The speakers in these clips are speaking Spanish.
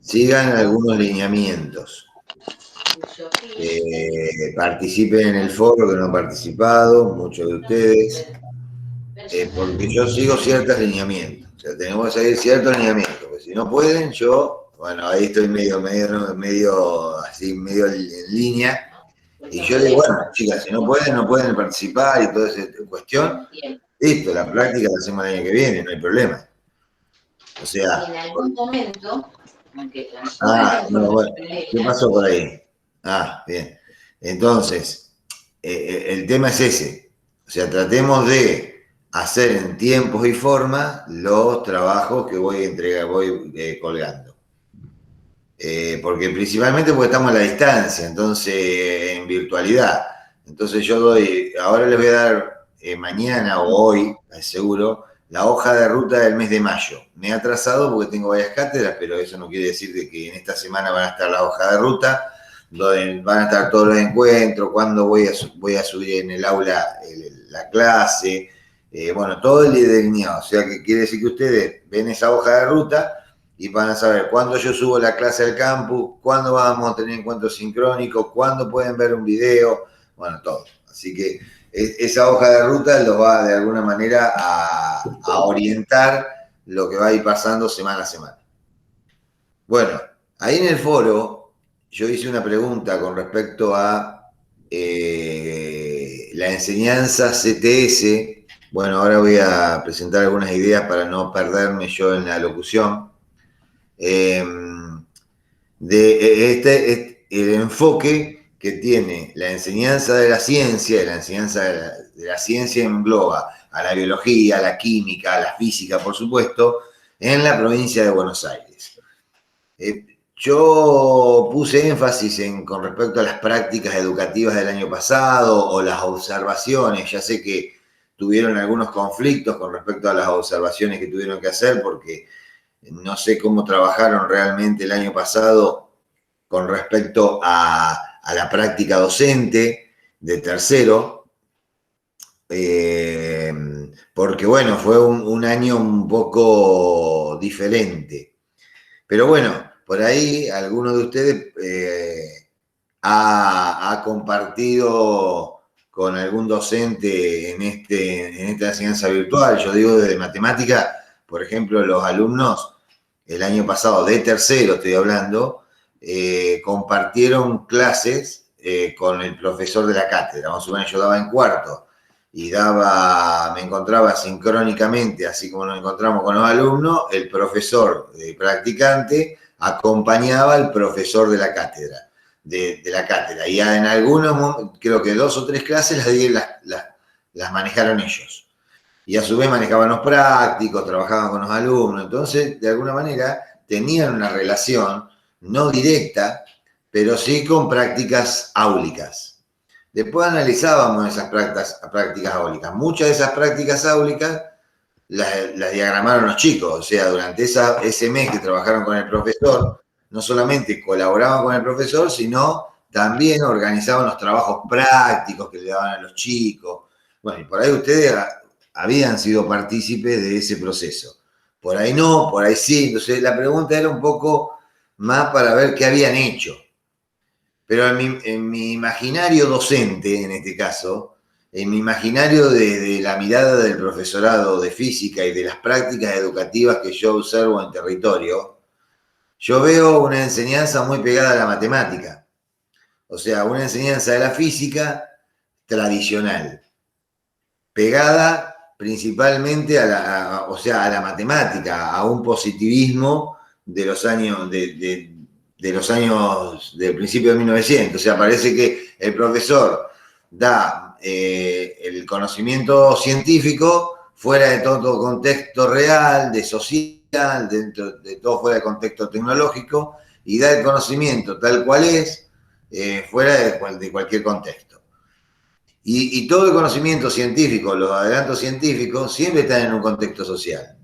sigan algunos lineamientos. Participen en el foro que no han participado, muchos de ustedes, porque yo sigo ciertos lineamientos. O sea, tenemos que seguir ciertos lineamientos. Porque si no pueden, bueno, ahí estoy medio en línea. Y yo digo, bueno, chicas, si no pueden participar y toda esa cuestión, listo, la práctica la hacemos el año que viene, no hay problema. O sea. En algún momento, aunque bueno, ¿qué pasó por ahí? Bien. Entonces, el tema es ese. O sea, tratemos de hacer en tiempos y forma los trabajos que voy colgando. Porque principalmente porque estamos a la distancia, entonces en virtualidad. Entonces ahora les voy a dar mañana o hoy, seguro, la hoja de ruta del mes de mayo. Me he atrasado porque tengo varias cátedras, pero eso no quiere decir de que en esta semana van a estar la hoja de ruta, donde van a estar todos los encuentros, cuándo voy a subir en el aula la clase, bueno, todo el delineado. O sea, que quiere decir que ustedes ven esa hoja de ruta y van a saber cuándo yo subo la clase al campus, cuándo vamos a tener encuentros sincrónicos, cuándo pueden ver un video, bueno, todo. Así que esa hoja de ruta los va de alguna manera a orientar lo que va a ir pasando semana a semana. Bueno, ahí en el foro yo hice una pregunta con respecto a la enseñanza CTS. Bueno, ahora voy a presentar algunas ideas para no perderme yo en la locución. El enfoque que tiene la enseñanza de la ciencia, la enseñanza de la ciencia engloba a la biología, a la química, a la física, por supuesto, en la provincia de Buenos Aires. Yo puse énfasis con respecto a las prácticas educativas del año pasado o las observaciones. Ya sé que tuvieron algunos conflictos con respecto a las observaciones que tuvieron que hacer porque no sé cómo trabajaron realmente el año pasado con respecto a la práctica docente de tercero, porque bueno, fue un año un poco diferente. Pero bueno, por ahí alguno de ustedes ha compartido con algún docente en esta enseñanza virtual. Yo digo desde matemática, por ejemplo, los alumnos el año pasado de tercero, estoy hablando, compartieron clases con el profesor de la cátedra. Vamos a suponer, yo daba en cuarto y me encontraba sincrónicamente, así como nos encontramos con los alumnos, el profesor practicante acompañaba al profesor de la cátedra. De la cátedra. Y en algunos, creo que 2 o 3 clases las manejaron ellos. Y a su vez manejaban los prácticos, trabajaban con los alumnos. Entonces, de alguna manera, tenían una relación no directa, pero sí con prácticas áulicas. Después analizábamos esas prácticas áulicas. Muchas de esas prácticas áulicas las diagramaron los chicos. O sea, durante ese mes que trabajaron con el profesor, no solamente colaboraban con el profesor, sino también organizaban los trabajos prácticos que le daban a los chicos. Bueno, y por ahí ustedes habían sido partícipes de ese proceso. Por ahí no, por ahí sí. Entonces la pregunta era un poco más para ver qué habían hecho. Pero en mi imaginario docente, en este caso, en mi imaginario de la mirada del profesorado de física y de las prácticas educativas que yo observo en territorio, yo veo una enseñanza muy pegada a la matemática. O sea, una enseñanza de la física tradicional, pegada principalmente a la matemática, a un positivismo de los años del principio de 1900. O sea, parece que el profesor da el conocimiento científico fuera de todo contexto real, de social, dentro de todo fuera de contexto tecnológico, y da el conocimiento tal cual es, fuera de cualquier contexto. Y todo el conocimiento científico, los adelantos científicos, siempre están en un contexto social.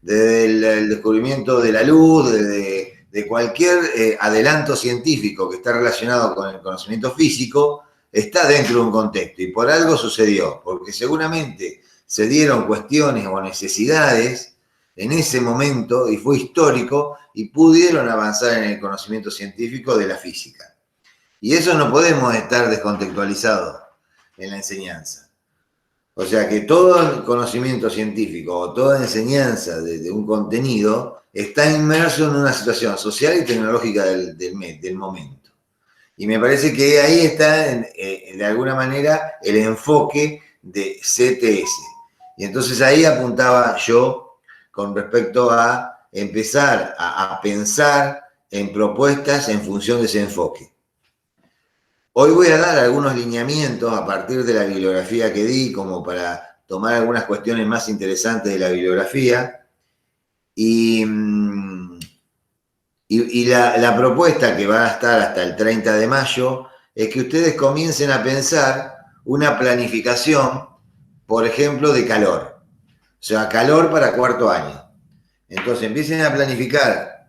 Desde el descubrimiento de la luz, de cualquier adelanto científico que está relacionado con el conocimiento físico, está dentro de un contexto. Y por algo sucedió, porque seguramente se dieron cuestiones o necesidades en ese momento y fue histórico y pudieron avanzar en el conocimiento científico de la física. Y eso no podemos estar descontextualizados en la enseñanza. O sea que todo el conocimiento científico o toda enseñanza de un contenido está inmerso en una situación social y tecnológica del momento. Y me parece que ahí está, de alguna manera, el enfoque de CTS. Y entonces ahí apuntaba yo con respecto a empezar a pensar en propuestas en función de ese enfoque. Hoy voy a dar algunos lineamientos a partir de la bibliografía que di, como para tomar algunas cuestiones más interesantes de la bibliografía. Y la propuesta que va a estar hasta el 30 de mayo es que ustedes comiencen a pensar una planificación, por ejemplo, de calor. O sea, calor para cuarto año. Entonces empiecen a planificar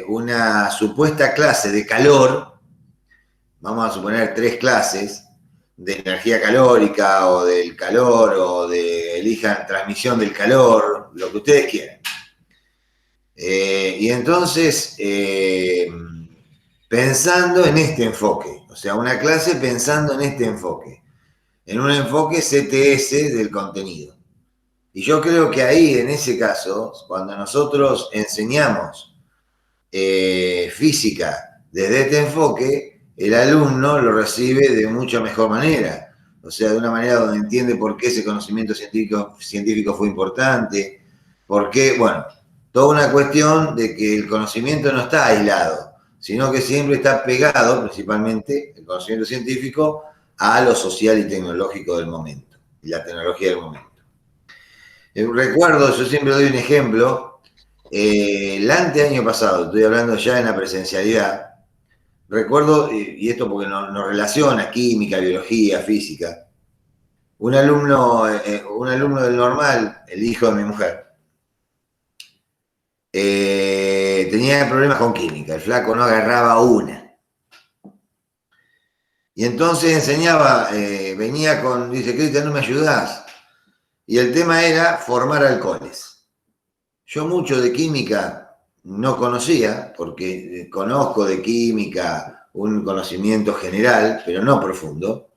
una supuesta clase de calor. Vamos a suponer 3 clases de energía calórica o del calor o de elijan transmisión del calor, lo que ustedes quieran. Y entonces, pensando en este enfoque, o sea, una clase pensando en este enfoque, en un enfoque CTS del contenido. Y yo creo que ahí, en ese caso, cuando nosotros enseñamos física desde este enfoque, el alumno lo recibe de mucha mejor manera. O sea, de una manera donde entiende por qué ese conocimiento científico fue importante, por qué, bueno, toda una cuestión de que el conocimiento no está aislado, sino que siempre está pegado, principalmente, el conocimiento científico, a lo social y tecnológico del momento, y la tecnología del momento. Recuerdo, yo siempre doy un ejemplo, el año pasado, estoy hablando ya en la presencialidad, recuerdo, y esto porque nos relaciona química, biología, física, un alumno del normal, el hijo de mi mujer, tenía problemas con química, el flaco no agarraba una. Y entonces enseñaba, venía con, dice, Cristian, ¿no me ayudás? Y el tema era formar alcoholes. Yo mucho de química no conocía, porque conozco de química un conocimiento general, pero no profundo,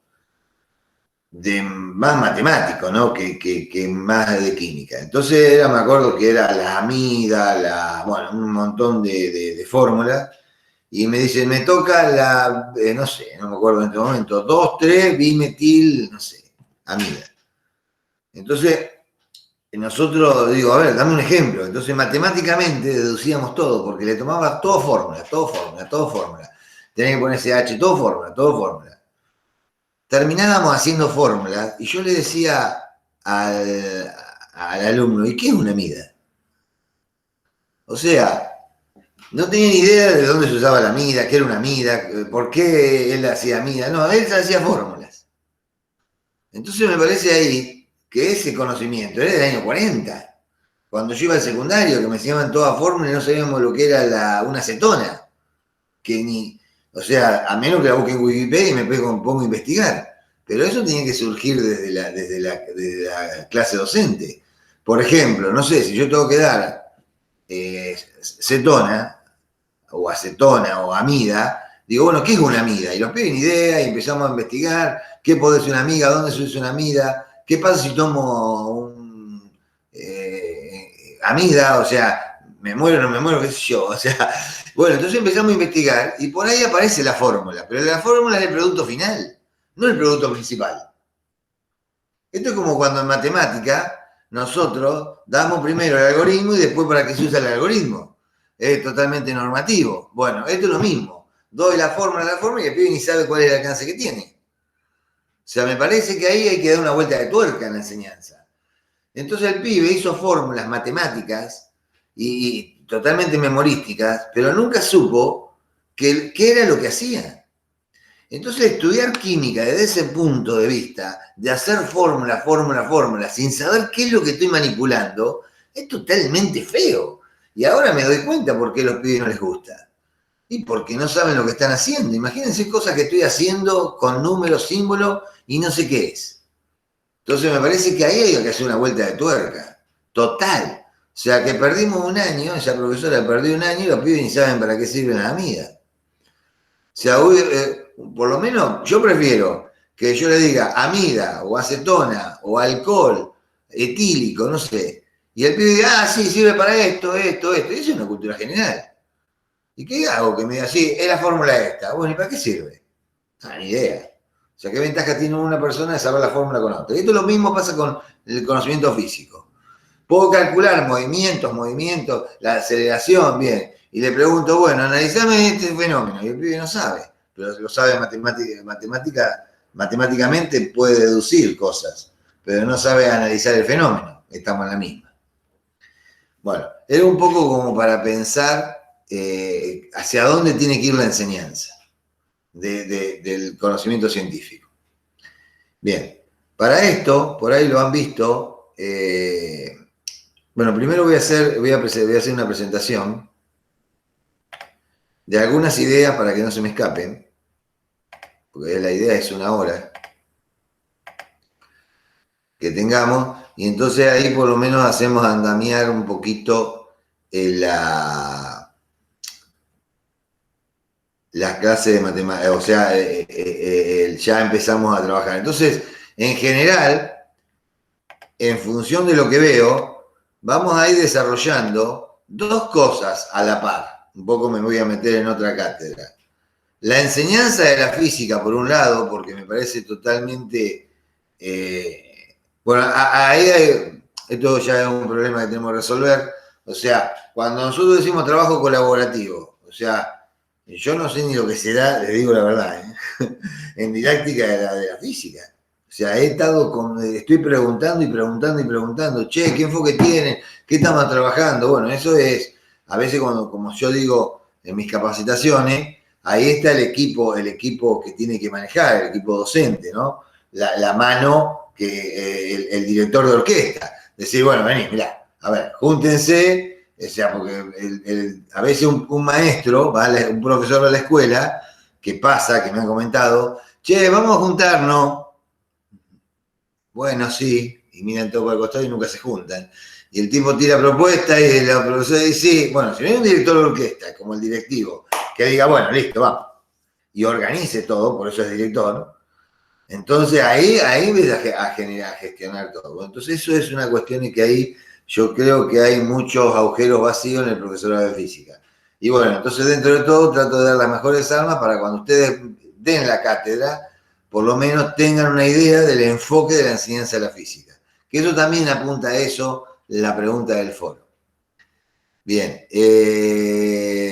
más matemático, ¿no? que más de química. Entonces me acuerdo que era la amida, bueno, un montón de fórmulas, y me dice, me toca la, no sé, no me acuerdo en este momento, 2,3-bimetil, no sé, amida. Entonces, nosotros, digo, a ver, dame un ejemplo. Entonces, matemáticamente deducíamos todo, porque le tomaba todo fórmula. Tenía que ponerse H, todo fórmula. Terminábamos haciendo fórmulas y yo le decía al alumno, ¿y qué es una amida? O sea, no tenía ni idea de dónde se usaba la amida, qué era una amida, por qué él hacía amida. No, él hacía fórmulas. Entonces me parece ahí que ese conocimiento era del año 40. Cuando yo iba al secundario, que me enseñaban toda fórmula y no sabíamos lo que era una acetona. Que ni, o sea, a menos que la busque en Wikipedia y me pongo a investigar. Pero eso tiene que surgir desde la clase docente. Por ejemplo, no sé, si yo tengo que dar cetona, o acetona, o amida, digo, bueno, ¿qué es una amida? Y los piden idea y empezamos a investigar qué puede ser una amiga, dónde se usa una amida, qué pasa si tomo amida, o sea, me muero, no me muero, qué sé yo, o sea, bueno, entonces empezamos a investigar y por ahí aparece la fórmula, pero la fórmula es el producto final, no el producto principal. Esto es como cuando en matemática nosotros damos primero el algoritmo y después para qué se usa el algoritmo. Es totalmente normativo. Bueno, esto es lo mismo. Doy la fórmula y el pibe ni sabe cuál es el alcance que tiene. O sea, me parece que ahí hay que dar una vuelta de tuerca en la enseñanza. Entonces el pibe hizo fórmulas matemáticas y totalmente memorísticas, pero nunca supo qué era lo que hacía. Entonces estudiar química desde ese punto de vista, de hacer fórmula, sin saber qué es lo que estoy manipulando, es totalmente feo. Y ahora me doy cuenta por qué a los pibes no les gusta. Y porque no saben lo que están haciendo. Imagínense cosas que estoy haciendo con números, símbolos y no sé qué es. Entonces me parece que ahí hay que hacer una vuelta de tuerca. Total. sea que perdimos un año, esa profesora perdió un año y los pibes ni saben para qué sirven las amigas. O sea, por lo menos yo prefiero que yo le diga amida o acetona o alcohol etílico, no sé, y el pibe diga, ah, sí, sirve para esto, esto, esto. Y eso es una cultura general. ¿Y qué hago? Que me diga, sí, es la fórmula esta. Bueno, ¿y para qué sirve? Ah, ni idea. O sea, ¿qué ventaja tiene una persona de saber la fórmula con otra? Y esto lo mismo pasa con el conocimiento físico. Puedo calcular movimientos, la aceleración, bien. Y le pregunto, bueno, analizame este fenómeno. Y el pibe no sabe, pero lo sabe matemáticamente puede deducir cosas, pero no sabe analizar el fenómeno. Estamos en la misma. Bueno, era un poco como para pensar hacia dónde tiene que ir la enseñanza del conocimiento científico. Bien, para esto, por ahí lo han visto, bueno, primero voy a hacer una presentación de algunas ideas para que no se me escapen, porque la idea es una hora que tengamos, y entonces ahí por lo menos hacemos andamiar un poquito las clases de matemáticas, o sea, ya empezamos a trabajar. Entonces, en general, en función de lo que veo, vamos a ir desarrollando dos cosas a la par. Un poco me voy a meter en otra cátedra. La enseñanza de la física, por un lado, porque me parece totalmente... bueno, esto ya es un problema que tenemos que resolver. O sea, cuando nosotros decimos trabajo colaborativo, o sea, yo no sé ni lo que será, les digo la verdad, en didáctica de la física. O sea, estoy preguntando y preguntando y preguntando, che, ¿qué enfoque tienen? ¿Qué estamos trabajando? Bueno, eso es, a veces como yo digo en mis capacitaciones, ahí está el equipo que tiene que manejar, el equipo docente, ¿no? La mano que el director de orquesta. Decir, bueno, vení, mirá, a ver, júntense, o sea, porque a veces un maestro, un profesor de la escuela, que pasa, que me han comentado, che, vamos a juntarnos. Bueno, sí, y miran todo por el costado y nunca se juntan. Y el tipo tira propuestas y la profesora dice, sí, bueno, si no hay un director de orquesta, como el directivo, que diga, bueno, listo, vamos, y organice todo, por eso es director, entonces ahí empieza a gestionar todo. Entonces eso es una cuestión y que ahí yo creo que hay muchos agujeros vacíos en el profesorado de física. Y bueno, entonces dentro de todo trato de dar las mejores armas para cuando ustedes den la cátedra, por lo menos tengan una idea del enfoque de la enseñanza de la física. Que eso también apunta a eso, la pregunta del foro. Bien,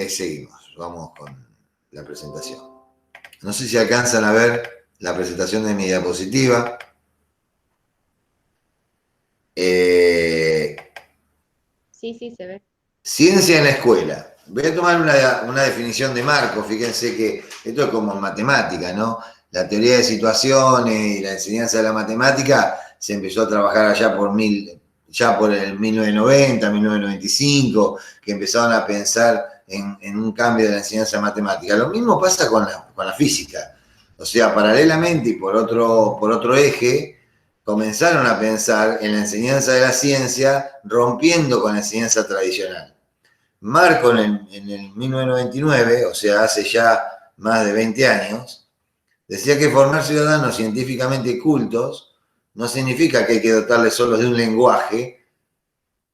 seguimos, vamos con la presentación. No sé si alcanzan a ver la presentación de mi diapositiva. Sí, se ve. Ciencia en la escuela. Voy a tomar una definición de Marco. Fíjense que esto es como en matemática, ¿no? La teoría de situaciones y la enseñanza de la matemática se empezó a trabajar allá por el 1990, 1995, que empezaron a pensar en un cambio de la enseñanza matemática. Lo mismo pasa con la física. O sea, paralelamente y por otro eje, comenzaron a pensar en la enseñanza de la ciencia rompiendo con la enseñanza tradicional. Marco en el 1999, o sea, hace ya más de 20 años, decía que formar ciudadanos científicamente cultos no significa que hay que dotarles solo de un lenguaje,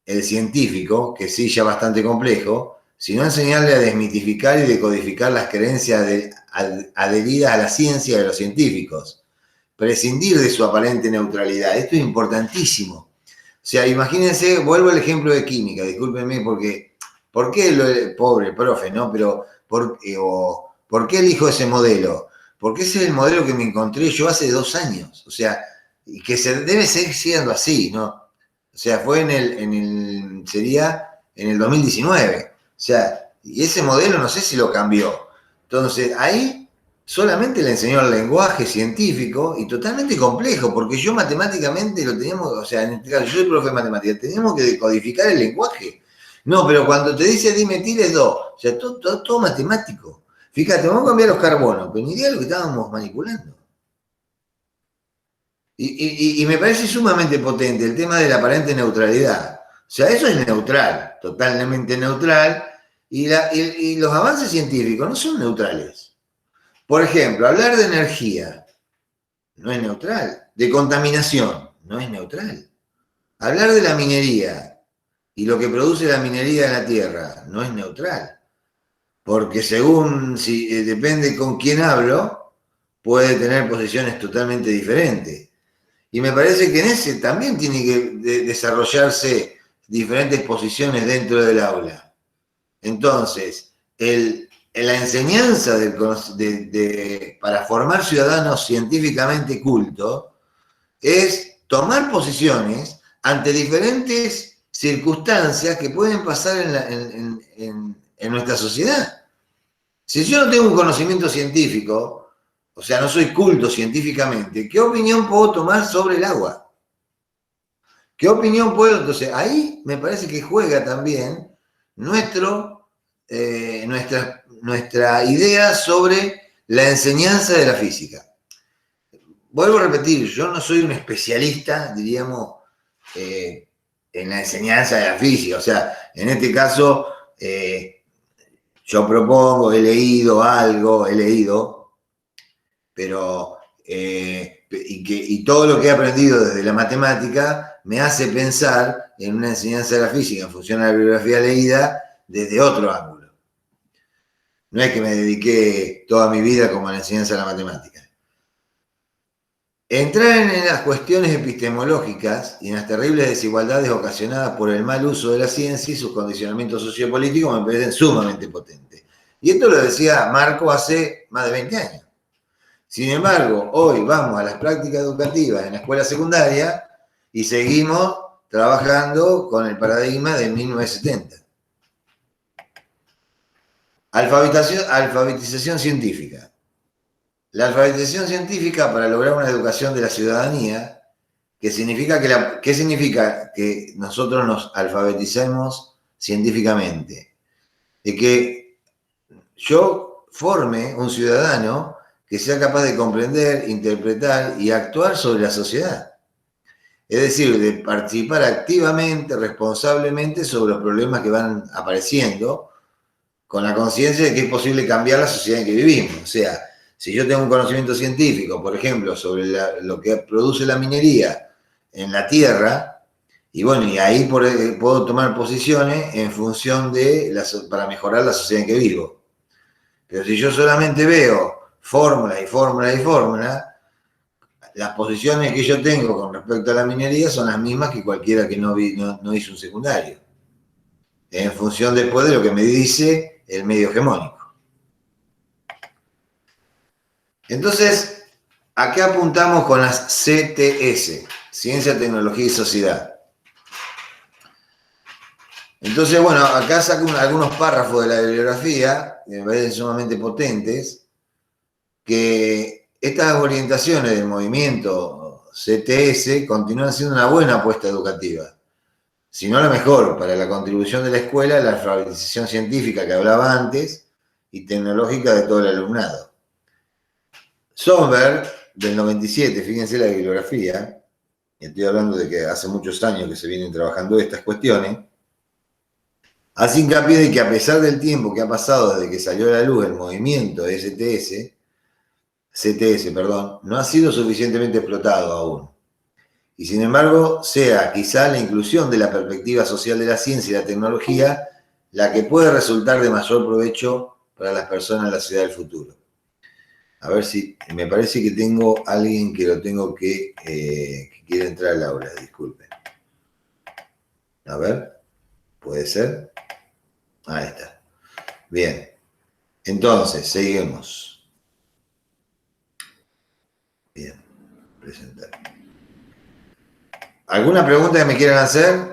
el científico, que sí ya bastante complejo, sino enseñarle a desmitificar y decodificar las creencias adheridas a la ciencia de los científicos. Prescindir de su aparente neutralidad. Esto es importantísimo. O sea, imagínense, vuelvo al ejemplo de química, discúlpenme, ¿por qué pobre profe, no? Pero, ¿por qué elijo ese modelo? Porque ese es el modelo que me encontré yo hace 2 años. O sea, y que debe seguir siendo así, ¿no? O sea, fue sería en el 2019. O sea, y ese modelo no sé si lo cambió. Entonces, ahí solamente le enseñó el lenguaje científico y totalmente complejo, porque yo matemáticamente lo teníamos, o sea, en este caso, yo soy profe de matemáticas, teníamos que decodificar el lenguaje. No, pero cuando te dice dimetil es 2, o sea, todo matemático. Fíjate, vamos a cambiar los carbonos, pero ni idea de lo que estábamos manipulando. Y me parece sumamente potente el tema de la aparente neutralidad. sea, eso es neutral, totalmente neutral, y los avances científicos no son neutrales. Por ejemplo, hablar de energía no es neutral, de contaminación no es neutral. Hablar de la minería y lo que produce la minería en la tierra no es neutral, porque según si depende con quién hablo, puede tener posiciones totalmente diferentes. Y me parece que en ese también tiene que desarrollarse diferentes posiciones dentro del aula. Entonces, la enseñanza para formar ciudadanos científicamente cultos es tomar posiciones ante diferentes circunstancias que pueden pasar en nuestra sociedad. Si yo no tengo un conocimiento científico, o sea, no soy culto científicamente, ¿qué opinión puedo tomar sobre el agua? ¿Qué opinión puedo? Entonces, ahí me parece que juega también nuestra idea sobre la enseñanza de la física. Vuelvo a repetir, yo no soy un especialista, diríamos, en la enseñanza de la física. O sea, en este caso, yo propongo, he leído, pero y todo lo que he aprendido desde la matemática me hace pensar en una enseñanza de la física en función a la bibliografía leída desde otro ángulo. No es que me dediqué toda mi vida como a la enseñanza de la matemática. Entrar en las cuestiones epistemológicas y en las terribles desigualdades ocasionadas por el mal uso de la ciencia y sus condicionamientos sociopolíticos me parecen sumamente potentes. Y esto lo decía Marco hace más de 20 años. Sin embargo, hoy vamos a las prácticas educativas en la escuela secundaria y seguimos trabajando con el paradigma de 1970. Alfabetización científica. La alfabetización científica para lograr una educación de la ciudadanía, ¿qué significa que nosotros nos alfabeticemos científicamente? De que yo forme un ciudadano que sea capaz de comprender, interpretar y actuar sobre la sociedad. Es decir, de participar activamente, responsablemente sobre los problemas que van apareciendo, con la conciencia de que es posible cambiar la sociedad en que vivimos. O sea, si yo tengo un conocimiento científico, por ejemplo, sobre lo que produce la minería en la tierra, y bueno, y ahí puedo tomar posiciones en función para mejorar la sociedad en que vivo. Pero si yo solamente veo fórmulas y fórmulas y fórmulas, las posiciones que yo tengo con respecto a la minería son las mismas que cualquiera que no hizo un secundario, en función después de lo que me dice el medio hegemónico. Entonces, ¿a qué apuntamos con las CTS? Ciencia, Tecnología y Sociedad. Entonces, bueno, acá saco algunos párrafos de la bibliografía, que me parecen sumamente potentes, que estas orientaciones del movimiento CTS continúan siendo una buena apuesta educativa, si no la mejor, para la contribución de la escuela a la alfabetización científica que hablaba antes y tecnológica de todo el alumnado. Sommer, del 97, fíjense la bibliografía, y estoy hablando de que hace muchos años que se vienen trabajando estas cuestiones, hace hincapié de que a pesar del tiempo que ha pasado desde que salió a la luz el movimiento CTS, no ha sido suficientemente explotado aún. Y sin embargo, sea quizá la inclusión de la perspectiva social de la ciencia y la tecnología la que puede resultar de mayor provecho para las personas en la sociedad del futuro. A ver si, me parece que tengo a alguien que lo tengo que quiere entrar al aula, disculpen. A ver, ¿puede ser? Ahí está. Bien. Entonces, seguimos. Bien, presentar. ¿Alguna pregunta que me quieran hacer?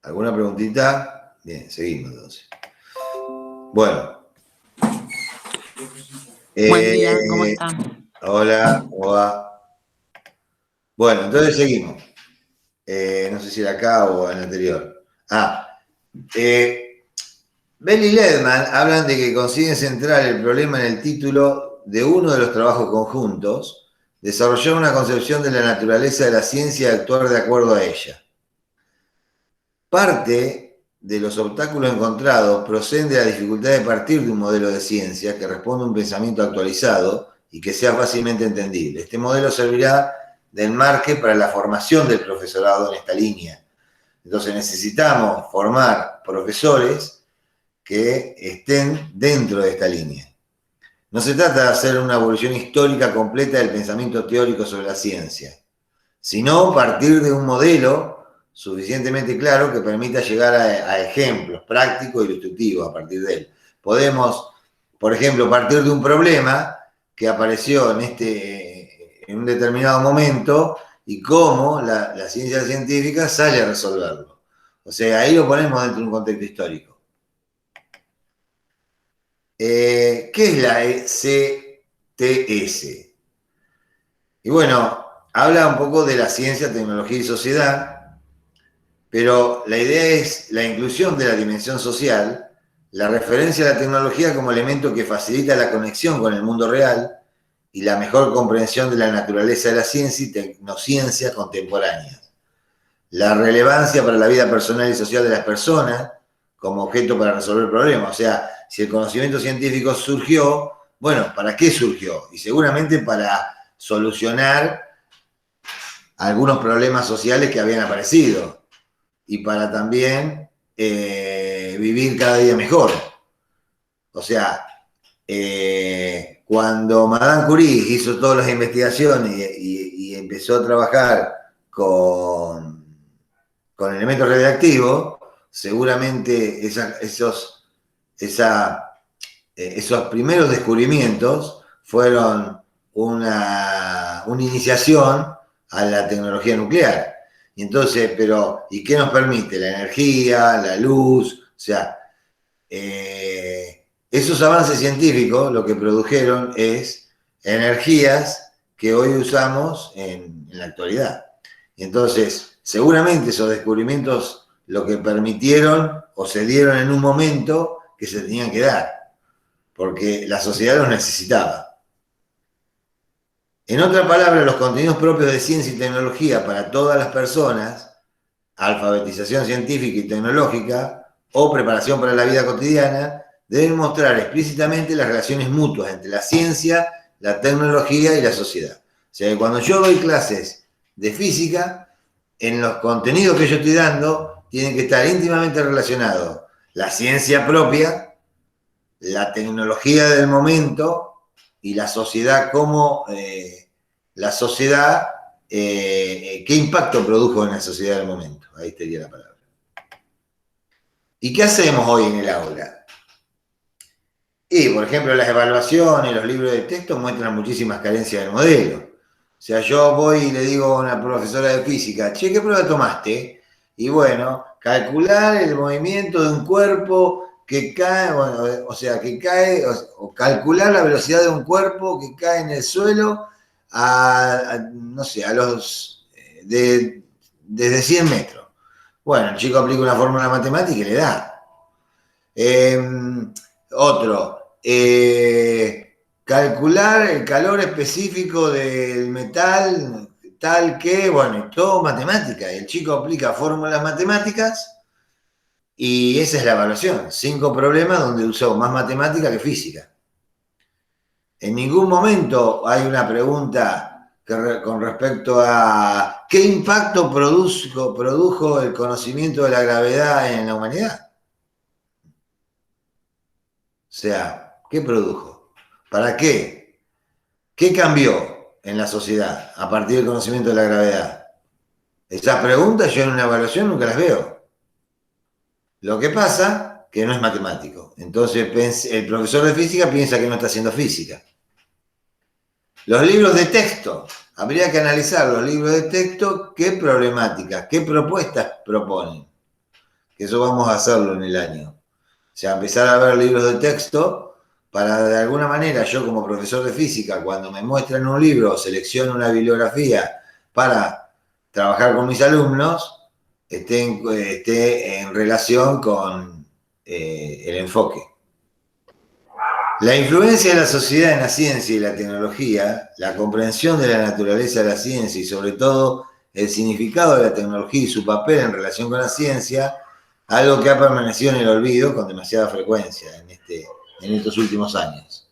¿Alguna preguntita? Bien, seguimos entonces. Bueno. Buen día, ¿cómo están? Hola, hola. Bueno, entonces seguimos. No sé si era acá o en el anterior. Bell y Ledman hablan de que consiguen centrar el problema en el título de uno de los trabajos conjuntos desarrollar una concepción de la naturaleza de la ciencia y actuar de acuerdo a ella. Parte de los obstáculos encontrados proceden de la dificultad de partir de un modelo de ciencia que responda a un pensamiento actualizado y que sea fácilmente entendible. Este modelo servirá de enmarque para la formación del profesorado en esta línea. Entonces necesitamos formar profesores que estén dentro de esta línea. No se trata de hacer una evolución histórica completa del pensamiento teórico sobre la ciencia, sino partir de un modelo suficientemente claro que permita llegar a ejemplos prácticos y ilustrativos a partir de él. Podemos, por ejemplo, partir de un problema que apareció en un determinado momento y cómo la ciencia científica sale a resolverlo. O sea, ahí lo ponemos dentro de un contexto histórico. ¿Qué es la ECTS? Y bueno, habla un poco de la ciencia, tecnología y sociedad, pero la idea es la inclusión de la dimensión social, la referencia a la tecnología como elemento que facilita la conexión con el mundo real y la mejor comprensión de la naturaleza de la ciencia y tecnociencia contemporáneas. La relevancia para la vida personal y social de las personas como objeto para resolver problemas. O sea, si el conocimiento científico surgió, bueno, ¿para qué surgió? Y seguramente para solucionar algunos problemas sociales que habían aparecido y para también vivir cada día mejor. O sea, cuando Madame Curie hizo todas las investigaciones y empezó a trabajar con elementos radiactivos, seguramente esos primeros descubrimientos fueron una iniciación a la tecnología nuclear. Y entonces, ¿y qué nos permite? La energía, la luz, o sea, esos avances científicos lo que produjeron es energías que hoy usamos en la actualidad. Y entonces, seguramente esos descubrimientos lo que permitieron o se dieron en un momento que se tenían que dar, porque la sociedad los necesitaba. En otras palabras, los contenidos propios de ciencia y tecnología para todas las personas, alfabetización científica y tecnológica o preparación para la vida cotidiana, deben mostrar explícitamente las relaciones mutuas entre la ciencia, la tecnología y la sociedad. O sea, que cuando yo doy clases de física, en los contenidos que yo estoy dando, tienen que estar íntimamente relacionados la ciencia propia, la tecnología del momento y la sociedad como qué impacto produjo en la sociedad del momento. Ahí estaría la palabra. ¿Y qué hacemos hoy en el aula? Y, por ejemplo, las evaluaciones, los libros de texto muestran muchísimas carencias del modelo. O sea, yo voy y le digo a una profesora de física, che, ¿qué prueba tomaste? Y bueno, calcular el movimiento de un cuerpo que cae, bueno, o sea, que cae, o calcular la velocidad de un cuerpo que cae en el suelo no sé, desde 100 metros. Bueno, el chico aplica una fórmula matemática y le da. Otro, calcular el calor específico del metal, tal que, bueno, todo matemática. El chico aplica fórmulas matemáticas y esa es la evaluación. 5 problemas donde usó más matemática que física. En ningún momento hay una pregunta con respecto a qué impacto produjo el conocimiento de la gravedad en la humanidad. O sea, ¿qué produjo? ¿Para qué? ¿Qué cambió en la sociedad a partir del conocimiento de la gravedad? Esas preguntas yo en una evaluación nunca las veo. Lo que pasa que no es matemático. Entonces el profesor de física piensa que no está haciendo física. Los libros de texto. Habría que analizar los libros de texto, qué problemáticas, qué propuestas proponen. Que eso vamos a hacerlo en el año. O sea, empezar a ver libros de texto para de alguna manera yo como profesor de física, cuando me muestran un libro, selecciono una bibliografía para trabajar con mis alumnos, esté en relación con el enfoque. La influencia de la sociedad en la ciencia y la tecnología, la comprensión de la naturaleza de la ciencia y sobre todo el significado de la tecnología y su papel en relación con la ciencia, algo que ha permanecido en el olvido con demasiada frecuencia en estos últimos años.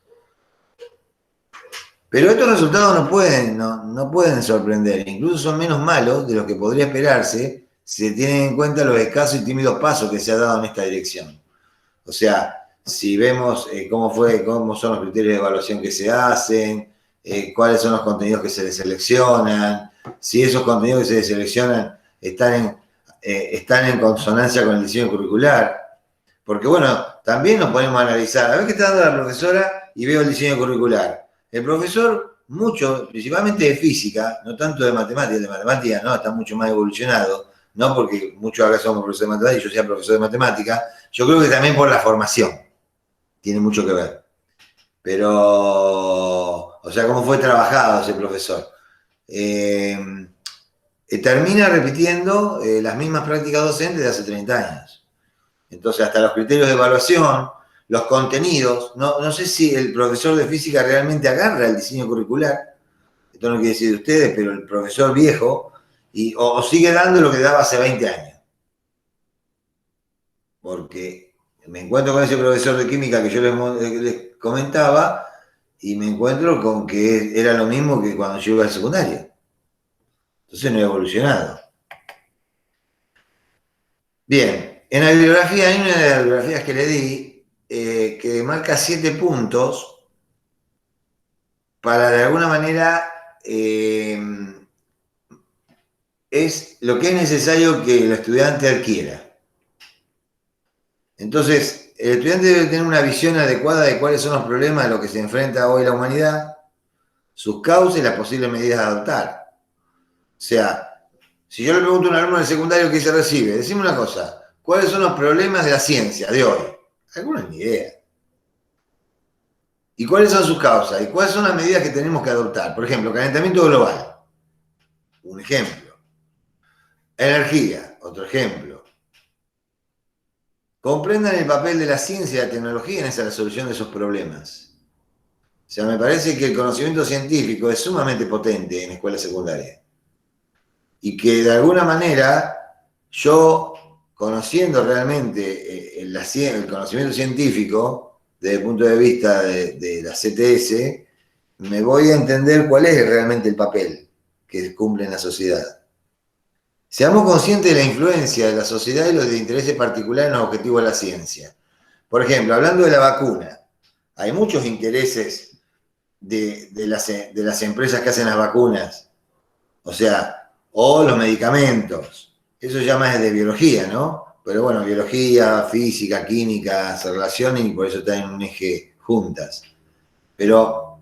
Pero estos resultados no pueden sorprender, incluso son menos malos de lo que podría esperarse si se tienen en cuenta los escasos y tímidos pasos que se ha dado en esta dirección. O sea, si vemos cómo son los criterios de evaluación que se hacen, cuáles son los contenidos que se deseleccionan, si esos contenidos que se deseleccionan están en consonancia con el diseño curricular. Porque bueno, también nos podemos analizar, a ver qué está dando la profesora y veo el diseño curricular. El profesor, mucho, principalmente de física, no tanto de matemática no, está mucho más evolucionado, no porque muchos acá somos profesores de matemática y yo sea profesor de matemática, yo creo que también por la formación, tiene mucho que ver. Pero, o sea, cómo fue trabajado ese profesor. Termina repitiendo las mismas prácticas docentes de hace 30 años. Entonces, hasta los criterios de evaluación, los contenidos, no sé si el profesor de física realmente agarra el diseño curricular, esto no quiere decir de ustedes, pero el profesor viejo, o sigue dando lo que daba hace 20 años. Porque me encuentro con ese profesor de química que yo les comentaba y me encuentro con que era lo mismo que cuando yo iba al secundario. Entonces no he evolucionado. Bien, en la bibliografía, hay una de las bibliografías que le di que marca 7 puntos para de alguna manera es lo que es necesario que el estudiante adquiera. Entonces, el estudiante debe tener una visión adecuada de cuáles son los problemas a los que se enfrenta hoy la humanidad, sus causas y las posibles medidas a adoptar. O sea, si yo le pregunto a un alumno del secundario que se recibe, decime una cosa, ¿cuáles son los problemas de la ciencia de hoy? Algunos ni idea. ¿Y cuáles son sus causas? ¿Y cuáles son las medidas que tenemos que adoptar? Por ejemplo, calentamiento global. Un ejemplo. Energía, otro ejemplo. Comprendan el papel de la ciencia y la tecnología en esa resolución de esos problemas. O sea, me parece que el conocimiento científico es sumamente potente en la escuela secundaria. Y que de alguna manera yo, conociendo realmente el conocimiento científico desde el punto de vista de la CTS, me voy a entender cuál es realmente el papel que cumple en la sociedad. Seamos conscientes de la influencia de la sociedad y los de intereses particulares en los objetivos de la ciencia. Por ejemplo, hablando de la vacuna, hay muchos intereses de las empresas que hacen las vacunas, o sea, o los medicamentos. Eso ya más es de biología, ¿no? Pero bueno, biología, física, química, se relacionan y por eso están en un eje juntas. Pero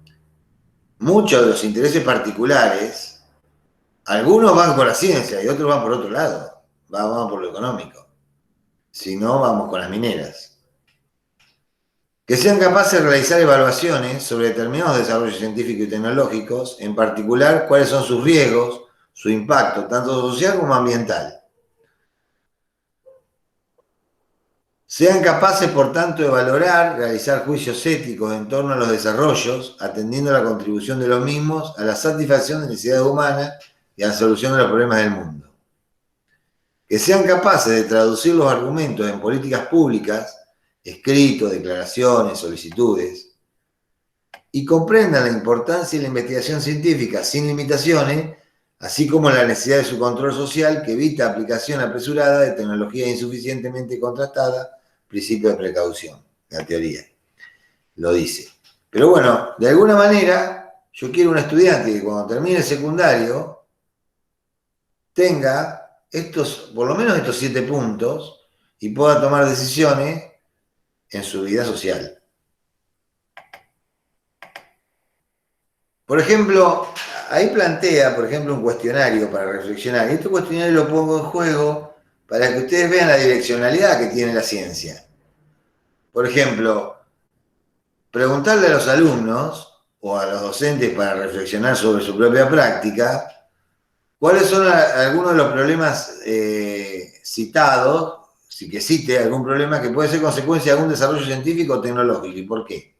muchos de los intereses particulares, algunos van por la ciencia y otros van por otro lado, van por lo económico. Si no, vamos con las mineras. Que sean capaces de realizar evaluaciones sobre determinados desarrollos científicos y tecnológicos, en particular cuáles son sus riesgos, su impacto, tanto social como ambiental. Sean capaces, por tanto, de valorar, realizar juicios éticos en torno a los desarrollos, atendiendo a la contribución de los mismos a la satisfacción de necesidades humanas y a la solución de los problemas del mundo. Que sean capaces de traducir los argumentos en políticas públicas, escritos, declaraciones, solicitudes, y comprendan la importancia de la investigación científica sin limitaciones, así como la necesidad de su control social que evita aplicación apresurada de tecnología insuficientemente contrastada, principio de precaución, la teoría lo dice. Pero bueno, de alguna manera, yo quiero un estudiante que cuando termine el secundario tenga por lo menos estos 7 puntos y pueda tomar decisiones en su vida social. Por ejemplo, ahí plantea, por ejemplo, un cuestionario para reflexionar. Y este cuestionario lo pongo en juego para que ustedes vean la direccionalidad que tiene la ciencia. Por ejemplo, preguntarle a los alumnos o a los docentes para reflexionar sobre su propia práctica, ¿cuáles son algunos de los problemas citados? Si que cite algún problema que puede ser consecuencia de algún desarrollo científico o tecnológico. ¿Y por qué?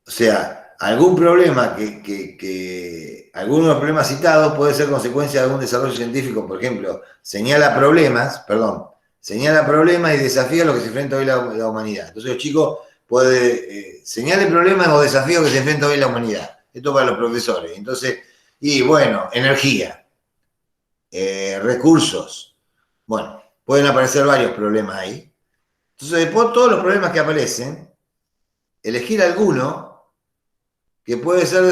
O sea, algún problema alguno de los problemas citados puede ser consecuencia de algún desarrollo científico, por ejemplo, señala problemas y desafía lo que se enfrenta hoy la humanidad. Entonces el chico puede señale problemas o desafíos que se enfrenta hoy la humanidad. Esto para los profesores. Entonces, y bueno, energía, recursos. Bueno, pueden aparecer varios problemas ahí. Entonces, después todos los problemas que aparecen, elegir alguno que puede ser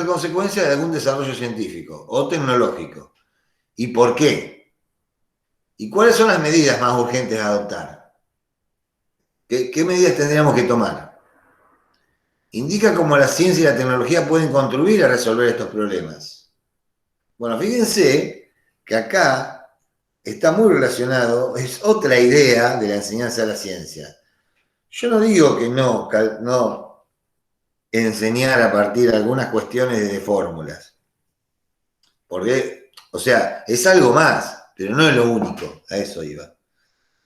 consecuencia de algún desarrollo científico o tecnológico. ¿Y por qué? ¿Y cuáles son las medidas más urgentes a adoptar? ¿Qué medidas tendríamos que tomar? Indica cómo la ciencia y la tecnología pueden contribuir a resolver estos problemas. Bueno, fíjense que acá está muy relacionado, es otra idea de la enseñanza de la ciencia. Yo no digo que no enseñar a partir de algunas cuestiones de fórmulas. Porque, o sea, es algo más, pero no es lo único, a eso iba.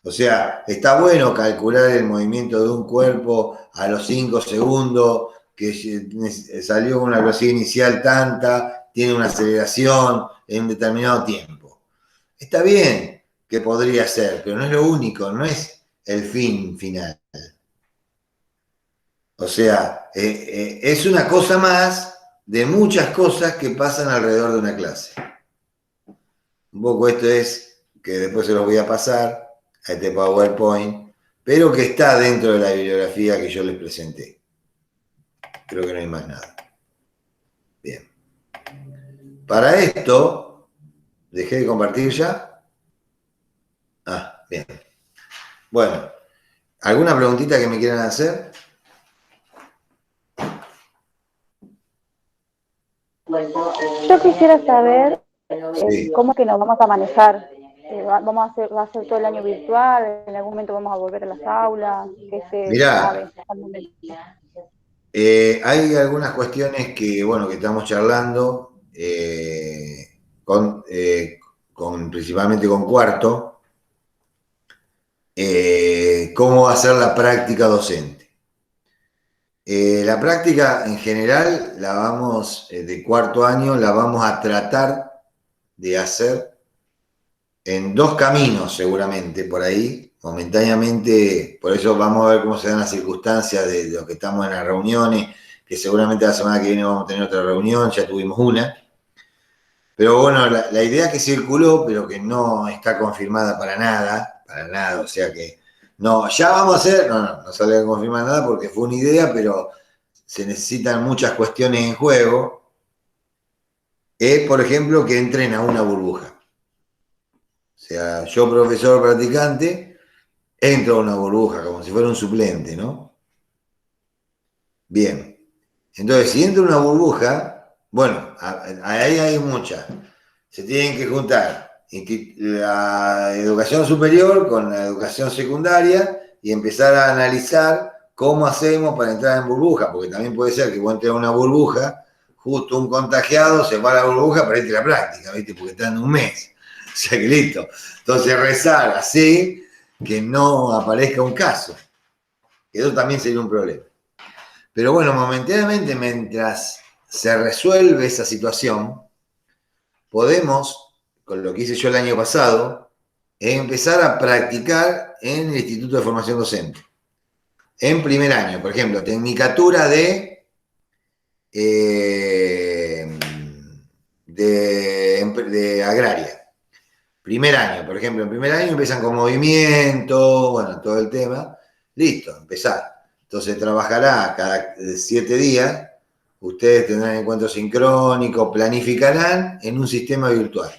O sea, está bueno calcular el movimiento de un cuerpo a los 5 segundos, que salió una velocidad inicial tanta, tiene una aceleración en un determinado tiempo. Está bien que podría ser, pero no es lo único, no es el fin final. O sea, es una cosa más de muchas cosas que pasan alrededor de una clase. Un poco esto es, que después se los voy a pasar a este PowerPoint, pero que está dentro de la bibliografía que yo les presenté. Creo que no hay más nada. Bien. Para esto, ¿dejé de compartir ya? Ah, bien. Bueno, ¿alguna preguntita que me quieran hacer? Yo quisiera saber Sí. cómo es que nos vamos a manejar. Va a ser todo el año virtual, en algún momento vamos a volver a las aulas, ¿qué se Mirá, sabe al momento? hay algunas cuestiones que, bueno, que estamos charlando principalmente con cuarto, cómo va a ser la práctica docente. La práctica en general la vamos, de cuarto año, la vamos a tratar de hacer en 2 caminos seguramente por ahí, momentáneamente, por eso vamos a ver cómo se dan las circunstancias de lo que estamos en las reuniones, que seguramente la semana que viene vamos a tener otra reunión, ya tuvimos una. Pero bueno, la idea que circuló, pero que no está confirmada para nada, o sea que no, ya vamos a hacer, no sale a confirmar nada porque fue una idea, pero se necesitan muchas cuestiones en juego. Es, por ejemplo, que entren a una burbuja. O sea, yo, profesor practicante, entro a una burbuja como si fuera un suplente, ¿no? Bien. Entonces, si entra una burbuja, bueno, ahí hay muchas. Se tienen que juntar la educación superior con la educación secundaria y empezar a analizar cómo hacemos para entrar en burbuja, porque también puede ser que vos entres a una burbuja, justo un contagiado se va a la burbuja para irte a la práctica, ¿viste? Porque está en un mes. O sea que listo. Entonces rezar así que no aparezca un caso. Eso también sería un problema. Pero bueno, momentáneamente, mientras se resuelve esa situación, podemos, con lo que hice yo el año pasado, empezar a practicar en el Instituto de Formación Docente. En primer año, por ejemplo, tecnicatura de agraria. Primer año, por ejemplo, en primer año empiezan con movimiento, bueno, todo el tema. Listo, empezar. Entonces trabajará cada 7 días, ustedes tendrán encuentros sincrónicos, planificarán en un sistema virtual.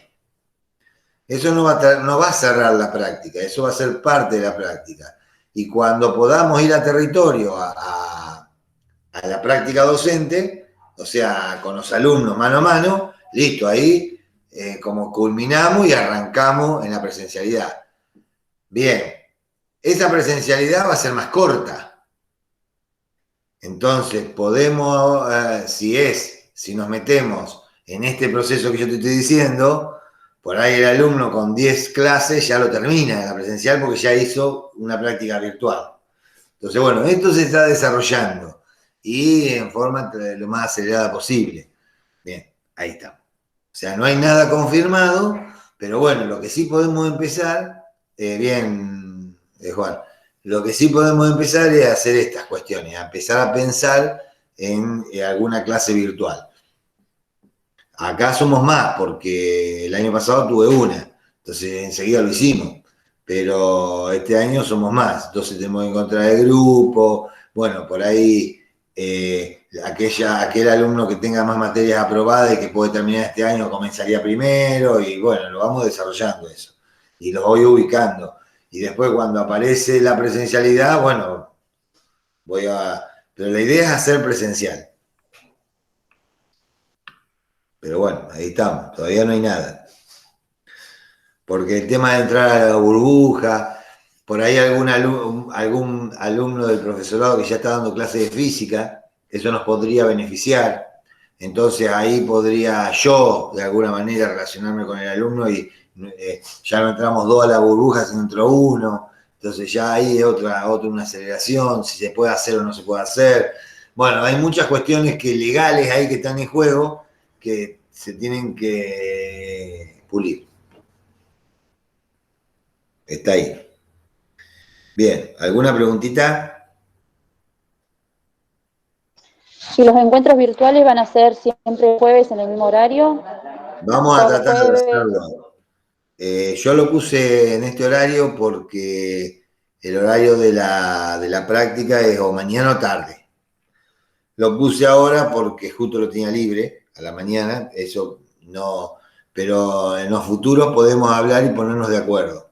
Eso no va a cerrar la práctica, eso va a ser parte de la práctica. Y cuando podamos ir a territorio a la práctica docente, o sea, con los alumnos mano a mano, listo, ahí como culminamos y arrancamos en la presencialidad. Bien, esa presencialidad va a ser más corta. Entonces, podemos, si nos metemos en este proceso que yo te estoy diciendo, por ahí el alumno con 10 clases ya lo termina en la presencial porque ya hizo una práctica virtual. Entonces, bueno, esto se está desarrollando. y en forma lo más acelerada posible. Bien, ahí estamos. O sea, no hay nada confirmado, pero bueno, lo que sí podemos empezar, bien, Juan, lo que sí podemos empezar es a hacer estas cuestiones, a empezar a pensar en alguna clase virtual. Acá somos más, porque el año pasado tuve una, entonces enseguida lo hicimos, pero este año somos más, entonces tenemos que encontrar el grupo, bueno, por ahí aquel alumno que tenga más materias aprobadas y que puede terminar este año comenzaría primero, y bueno, lo vamos desarrollando eso, y lo voy ubicando, y después cuando aparece la presencialidad, bueno, pero la idea es hacer presencial. Pero bueno, ahí estamos, todavía no hay nada. Porque el tema de entrar a la burbuja, por ahí algún alumno del profesorado que ya está dando clases de física, eso nos podría beneficiar. Entonces ahí podría yo, de alguna manera, relacionarme con el alumno y ya no entramos dos a la burbuja, sino entró uno. Entonces ya ahí es una aceleración, si se puede hacer o no se puede hacer. Bueno, hay muchas cuestiones legales ahí que están en juego que se tienen que pulir. Está ahí. Bien, ¿alguna preguntita? ¿Y los encuentros virtuales van a ser siempre jueves en el mismo horario? Vamos a tratar de hacerlo. Yo lo puse en este horario porque el horario de la práctica es o mañana o tarde. Lo puse ahora porque justo lo tenía libre a la mañana, eso no, pero en los futuros podemos hablar y ponernos de acuerdo.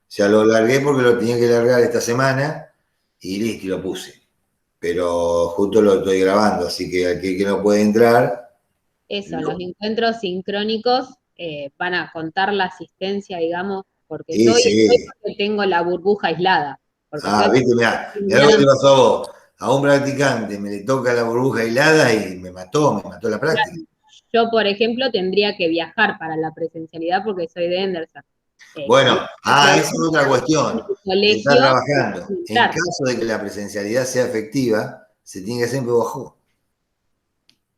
O sea, lo largué porque lo tenía que largar esta semana y listo, y lo puse. Pero justo lo estoy grabando, así que aquel que no puede entrar. Eso, los encuentros sincrónicos van a contar la asistencia, digamos, porque yo hoy estoy Sí. porque tengo la burbuja aislada. Porque Viste, mirá lo que te pasó a vos. A un practicante me le toca la burbuja helada y me mató la práctica. Yo, por ejemplo, tendría que viajar para la presencialidad porque soy de Henderson. Bueno, esa es otra cuestión. Se está Colegio, trabajando. En caso de que la presencialidad sea efectiva, se tiene que hacer en bajo.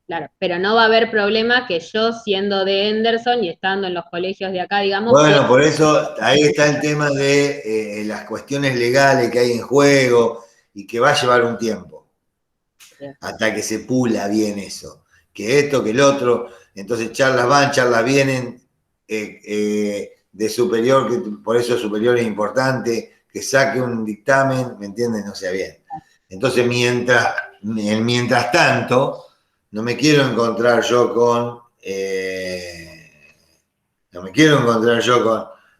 Claro, pero no va a haber problema que yo, siendo de Henderson y estando en los colegios de acá, digamos. Bueno, por eso ahí está el tema de las cuestiones legales que hay en juego y que va a llevar un tiempo hasta que se pula bien eso. Que esto, que el otro. Entonces charlas van, charlas vienen. De superior, que por eso superior es importante, que saque un dictamen, ¿me entiendes? No sea bien. Entonces, mientras tanto, no me quiero encontrar yo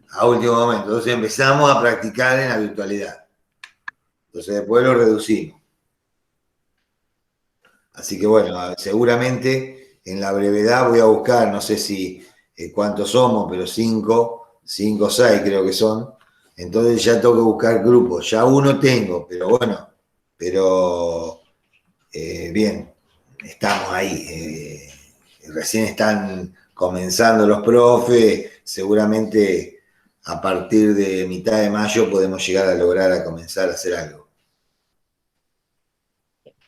a último momento. Entonces empezamos a practicar en la virtualidad. Entonces después lo reducimos. Así que bueno, seguramente en la brevedad voy a buscar, no sé si cuántos somos, pero 5 o 6 creo que son. Entonces ya tengo que buscar grupos. Ya uno tengo, pero bueno, bien, estamos ahí. Recién están comenzando los profes, seguramente a partir de mitad de mayo podemos llegar a lograr a comenzar a hacer algo.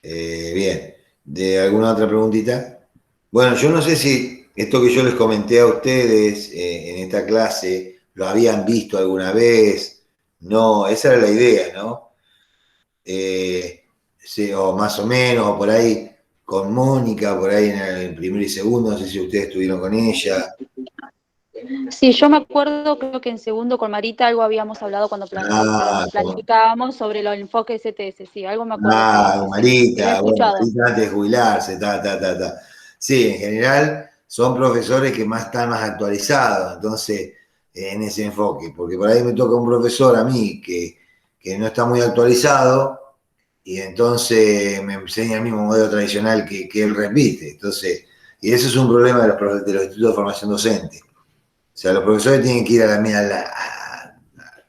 Bien, ¿de alguna otra preguntita? Bueno, yo no sé si esto que yo les comenté a ustedes en esta clase lo habían visto alguna vez. No, esa era la idea, ¿no? Sí, o más o menos, o por ahí con Mónica, por ahí en el primero y segundo, no sé si ustedes estuvieron con ella. Sí, yo me acuerdo, creo que en segundo con Marita algo habíamos hablado cuando planificábamos sobre los enfoques CTS, sí, algo me acuerdo. Marita, bueno, Marita antes de jubilarse, Sí, en general son profesores que están más actualizados, entonces, en ese enfoque, porque por ahí me toca un profesor a mí que no está muy actualizado, y entonces me enseña el mismo modelo tradicional que él repite. Entonces, y eso es un problema de los institutos de formación docente. O sea, los profesores tienen que ir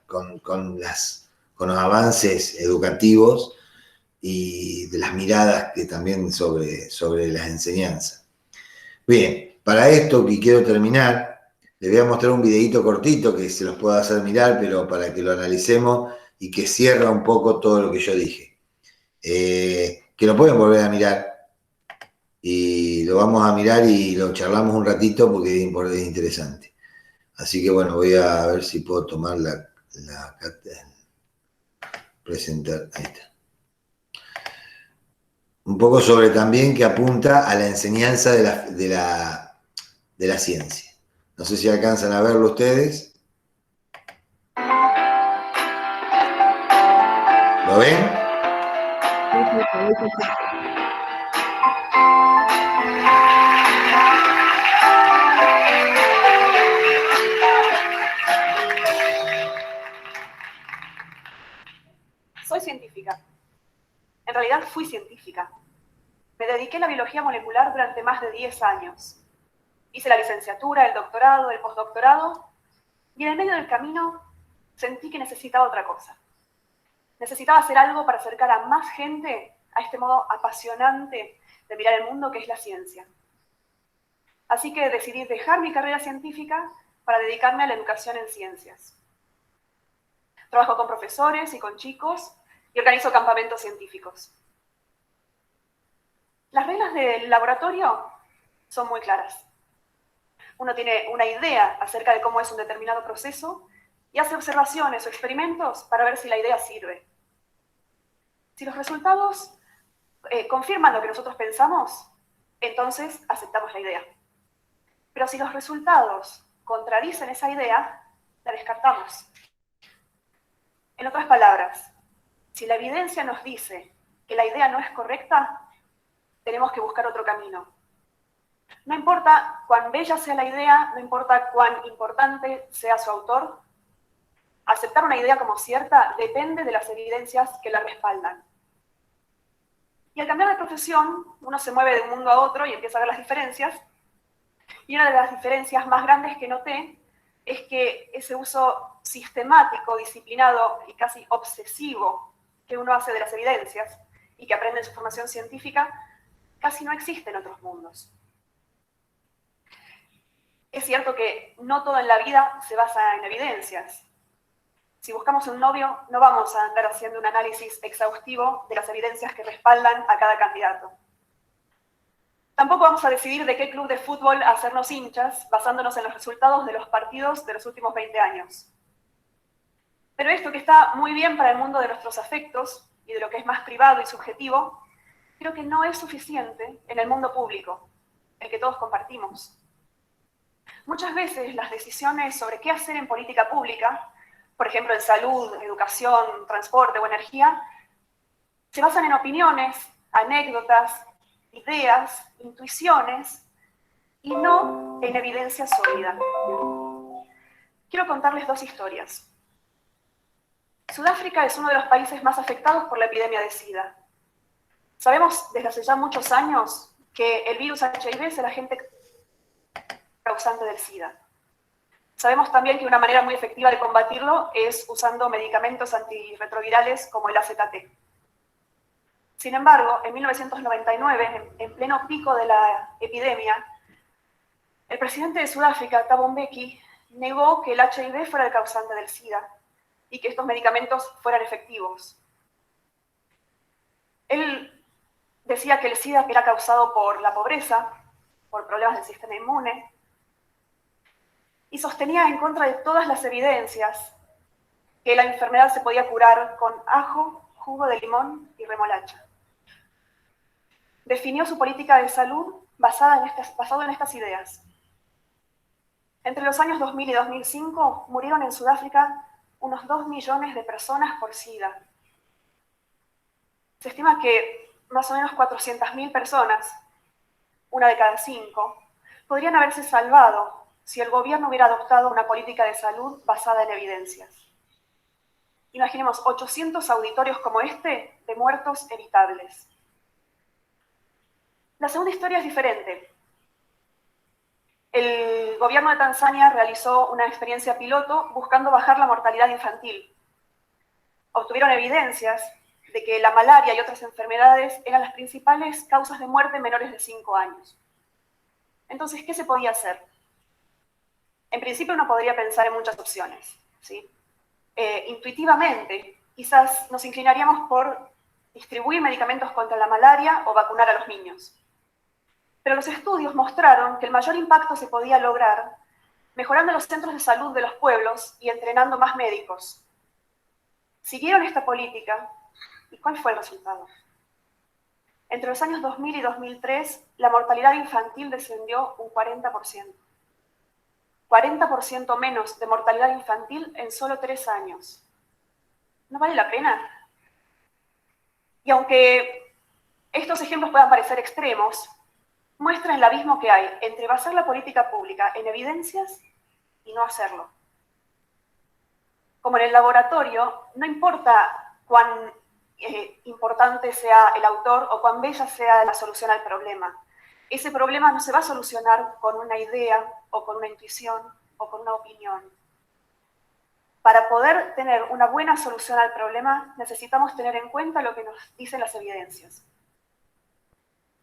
con los avances educativos y de las miradas que también sobre las enseñanzas. Bien, para esto que quiero terminar, les voy a mostrar un videíto cortito que se los puedo hacer mirar, pero para que lo analicemos y que cierra un poco todo lo que yo dije. que lo pueden volver a mirar. Y lo vamos a mirar y lo charlamos un ratito porque es interesante. Así que bueno, voy a ver si puedo tomar presentar, ahí está. Un poco sobre también que apunta a la enseñanza de la ciencia. No sé si alcanzan a verlo ustedes. ¿Lo ven? Soy científica. En realidad fui científica. Me dediqué a la biología molecular durante más de 10 años. Hice la licenciatura, el doctorado, el postdoctorado, y en el medio del camino sentí que necesitaba otra cosa. Necesitaba hacer algo para acercar a más gente a este modo apasionante de mirar el mundo que es la ciencia. Así que decidí dejar mi carrera científica para dedicarme a la educación en ciencias. Trabajo con profesores y con chicos y organizo campamentos científicos. Las reglas del laboratorio son muy claras. Uno tiene una idea acerca de cómo es un determinado proceso y hace observaciones o experimentos para ver si la idea sirve. Si los resultados confirman lo que nosotros pensamos, entonces aceptamos la idea. Pero si los resultados contradicen esa idea, la descartamos. En otras palabras, si la evidencia nos dice que la idea no es correcta, tenemos que buscar otro camino. No importa cuán bella sea la idea, no importa cuán importante sea su autor, aceptar una idea como cierta depende de las evidencias que la respaldan. Y al cambiar de profesión, uno se mueve de un mundo a otro y empieza a ver las diferencias. Y una de las diferencias más grandes que noté es que ese uso sistemático, disciplinado y casi obsesivo que uno hace de las evidencias y que aprende en su formación científica, casi no existe en otros mundos. Es cierto que no todo en la vida se basa en evidencias. Si buscamos un novio, no vamos a andar haciendo un análisis exhaustivo de las evidencias que respaldan a cada candidato. Tampoco vamos a decidir de qué club de fútbol hacernos hinchas basándonos en los resultados de los partidos de los últimos 20 años. Pero esto que está muy bien para el mundo de nuestros afectos y de lo que es más privado y subjetivo, creo que no es suficiente en el mundo público, el que todos compartimos. Muchas veces las decisiones sobre qué hacer en política pública, por ejemplo en salud, educación, transporte o energía, se basan en opiniones, anécdotas, ideas, intuiciones y no en evidencia sólida. Quiero contarles dos historias. Sudáfrica es uno de los países más afectados por la epidemia de SIDA. Sabemos desde hace ya muchos años que el virus HIV es el agente causante del SIDA. Sabemos también que una manera muy efectiva de combatirlo es usando medicamentos antirretrovirales como el AZT. Sin embargo, en 1999, en pleno pico de la epidemia, el presidente de Sudáfrica, Thabo Mbeki, negó que el HIV fuera el causante del SIDA y que estos medicamentos fueran efectivos. Él decía que el SIDA era causado por la pobreza, por problemas del sistema inmune, y sostenía en contra de todas las evidencias que la enfermedad se podía curar con ajo, jugo de limón y remolacha. Definió su política de salud basado en estas ideas. Entre los años 2000 y 2005 murieron en Sudáfrica unos 2 millones de personas por SIDA. Se estima que más o menos 400.000 personas, una de cada 5, podrían haberse salvado si el gobierno hubiera adoptado una política de salud basada en evidencias. Imaginemos 800 auditorios como este de muertos evitables. La segunda historia es diferente. El gobierno de Tanzania realizó una experiencia piloto buscando bajar la mortalidad infantil. Obtuvieron evidencias de que la malaria y otras enfermedades eran las principales causas de muerte en menores de 5 años. Entonces, ¿qué se podía hacer? En principio uno podría pensar en muchas opciones, ¿sí? Intuitivamente, quizás nos inclinaríamos por distribuir medicamentos contra la malaria o vacunar a los niños. Pero los estudios mostraron que el mayor impacto se podía lograr mejorando los centros de salud de los pueblos y entrenando más médicos. Siguieron esta política, ¿y cuál fue el resultado? Entre los años 2000 y 2003, la mortalidad infantil descendió un 40%. 40% menos de mortalidad infantil en solo 3 años. ¿No vale la pena? Y aunque estos ejemplos puedan parecer extremos, muestran el abismo que hay entre basar la política pública en evidencias y no hacerlo. Como en el laboratorio, no importa cuán importante sea el autor o cuán bella sea la solución al problema. Ese problema no se va a solucionar con una idea o con una intuición o con una opinión. Para poder tener una buena solución al problema, necesitamos tener en cuenta lo que nos dicen las evidencias.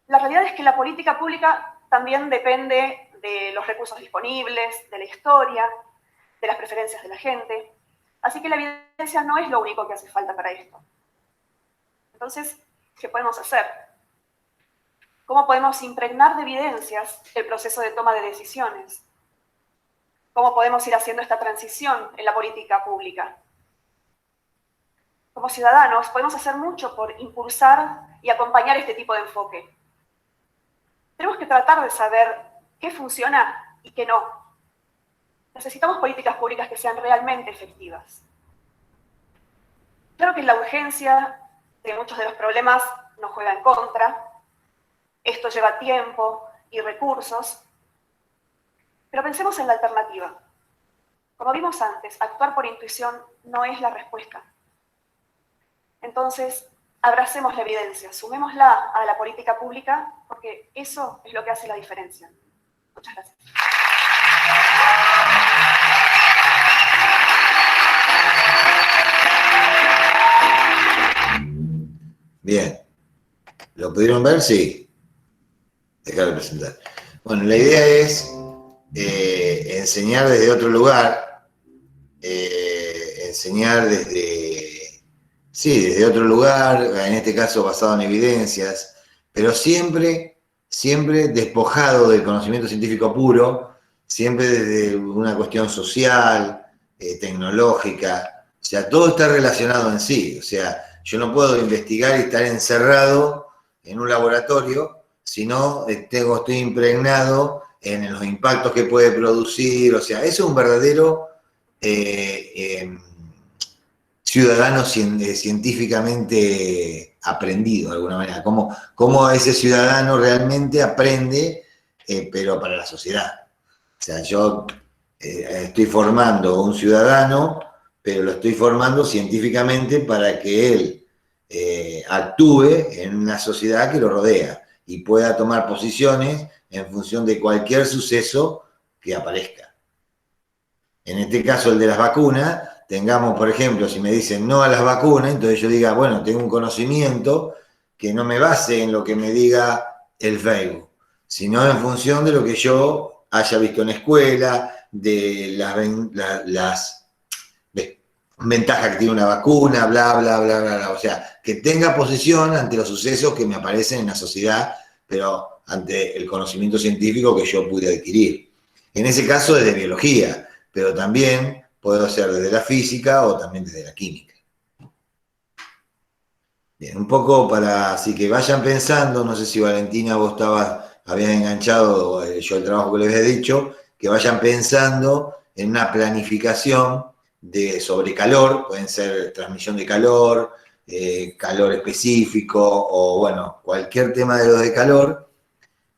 La realidad es que la política pública también depende de los recursos disponibles, de la historia, de las preferencias de la gente. Así que la evidencia no es lo único que hace falta para esto. Entonces, ¿qué podemos hacer? ¿Cómo podemos impregnar de evidencias el proceso de toma de decisiones? ¿Cómo podemos ir haciendo esta transición en la política pública? Como ciudadanos, podemos hacer mucho por impulsar y acompañar este tipo de enfoque. Tenemos que tratar de saber qué funciona y qué no. Necesitamos políticas públicas que sean realmente efectivas. Claro que la urgencia de muchos de los problemas nos juega en contra. Esto lleva tiempo y recursos. Pero pensemos en la alternativa. Como vimos antes, actuar por intuición no es la respuesta. Entonces, abracemos la evidencia, sumémosla a la política pública, porque eso es lo que hace la diferencia. Muchas gracias. Bien. ¿Lo pudieron ver? Sí. Dejar de presentar. Bueno, la idea es enseñar desde otro lugar, enseñar desde otro lugar, en este caso basado en evidencias, pero siempre despojado del conocimiento científico puro, siempre desde una cuestión social, tecnológica, o sea, todo está relacionado en sí, o sea, yo no puedo investigar y estar encerrado en un laboratorio, sino estoy impregnado en los impactos que puede producir, o sea, eso es un verdadero ciudadano científicamente aprendido de alguna manera, cómo ese ciudadano realmente aprende, pero para la sociedad. O sea, yo estoy formando un ciudadano, pero lo estoy formando científicamente para que él actúe en una sociedad que lo rodea y pueda tomar posiciones en función de cualquier suceso que aparezca. En este caso, el de las vacunas, tengamos, por ejemplo, si me dicen no a las vacunas, entonces yo diga, bueno, tengo un conocimiento que no me base en lo que me diga el Facebook, sino en función de lo que yo haya visto en la escuela, de las ventajas que tiene una vacuna, bla, bla, bla, bla, bla. O sea, que tenga posición ante los sucesos que me aparecen en la sociedad, pero ante el conocimiento científico que yo pude adquirir. En ese caso, desde biología, pero también puedo hacer desde la física o también desde la química. Bien, un poco para, así que vayan pensando, no sé si Valentina vos habías enganchado yo el trabajo que les había dicho, que vayan pensando en una planificación sobre calor, pueden ser transmisión de calor, calor específico o bueno, cualquier tema de lo de calor,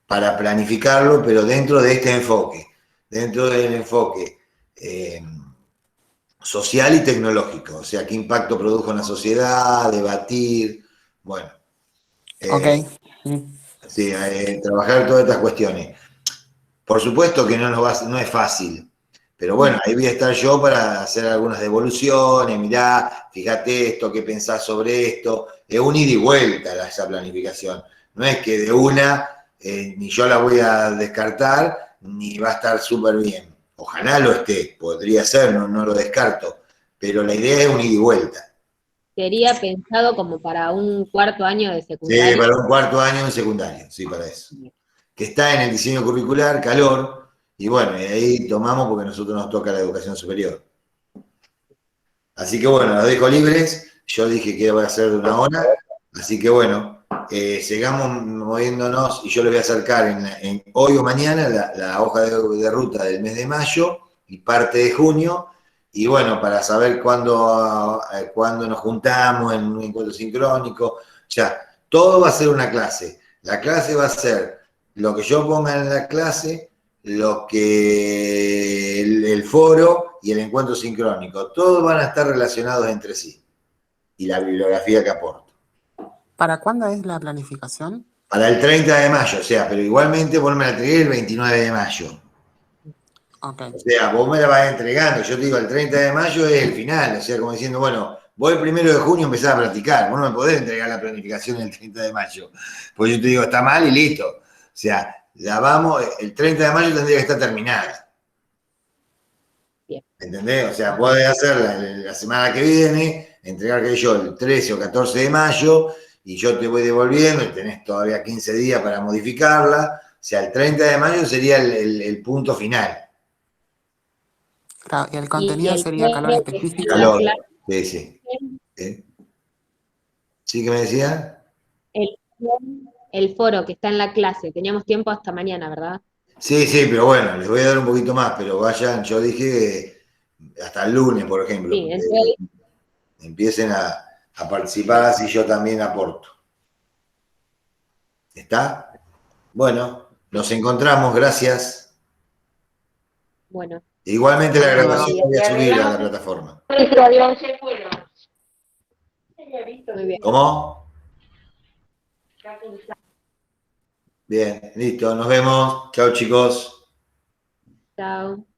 para planificarlo, pero dentro de este enfoque, dentro del enfoque social y tecnológico, o sea, qué impacto produjo en la sociedad, debatir, bueno. Sí, trabajar todas estas cuestiones. Por supuesto que no es fácil, pero bueno, ahí voy a estar yo para hacer algunas devoluciones, mirá, fíjate esto, qué pensás sobre esto, es un ida y vuelta esa planificación, no es que de una ni yo la voy a descartar, ni va a estar súper bien. Ojalá lo esté, podría ser, no lo descarto, pero la idea es un ida y vuelta. sería pensado como para un cuarto año de Sí, secundaria. para un cuarto año en secundario, sí, para eso. Que está en el diseño curricular, calor, y bueno, y ahí tomamos porque a nosotros nos toca la educación superior. Así que bueno, los dejo libres, yo dije que iba a ser de 1 hora, así que bueno, sigamos moviéndonos y yo les voy a acercar hoy o mañana la hoja de ruta del mes de mayo y parte de junio, y bueno, para saber cuándo nos juntamos en un encuentro sincrónico, o sea, todo va a ser una clase. La clase va a ser lo que yo ponga en la clase, lo que el foro y el encuentro sincrónico, todos van a estar relacionados entre sí. Y la bibliografía que aporto. ¿Para cuándo es la planificación? Para el 30 de mayo, o sea, pero igualmente vos me la entregué el 29 de mayo. Ok. O sea, vos me la vas entregando, yo te digo, el 30 de mayo es el final, o sea, como diciendo, bueno, vos el 1 de junio empezás a practicar, vos no me podés entregar la planificación el 30 de mayo, pues yo te digo, está mal y listo. O sea, el 30 de mayo tendría que estar terminada. Bien. ¿Entendés? O sea, podés hacerla la semana que viene, entregar que yo el 13 o 14 de mayo, y yo te voy devolviendo, y tenés todavía 15 días para modificarla. O sea, el 30 de mayo sería el punto final. Claro, y el Y contenido el sería calor foro que está específico. en la Calor. clase, Sí, sí. ¿Sí que me decía? el foro que está en la clase, teníamos tiempo hasta mañana, ¿verdad? Sí, sí, pero bueno, les voy a dar un poquito más, pero vayan, yo dije hasta el lunes, por ejemplo, Sí, entonces, empiecen a participar, así yo también aporto. ¿Está? Bueno, nos encontramos, gracias. bueno. Igualmente la Hasta luego. grabación la voy a subir a la plataforma. Muy bien. ¿Cómo? Bien, listo, nos vemos. Chao, chicos. Chao.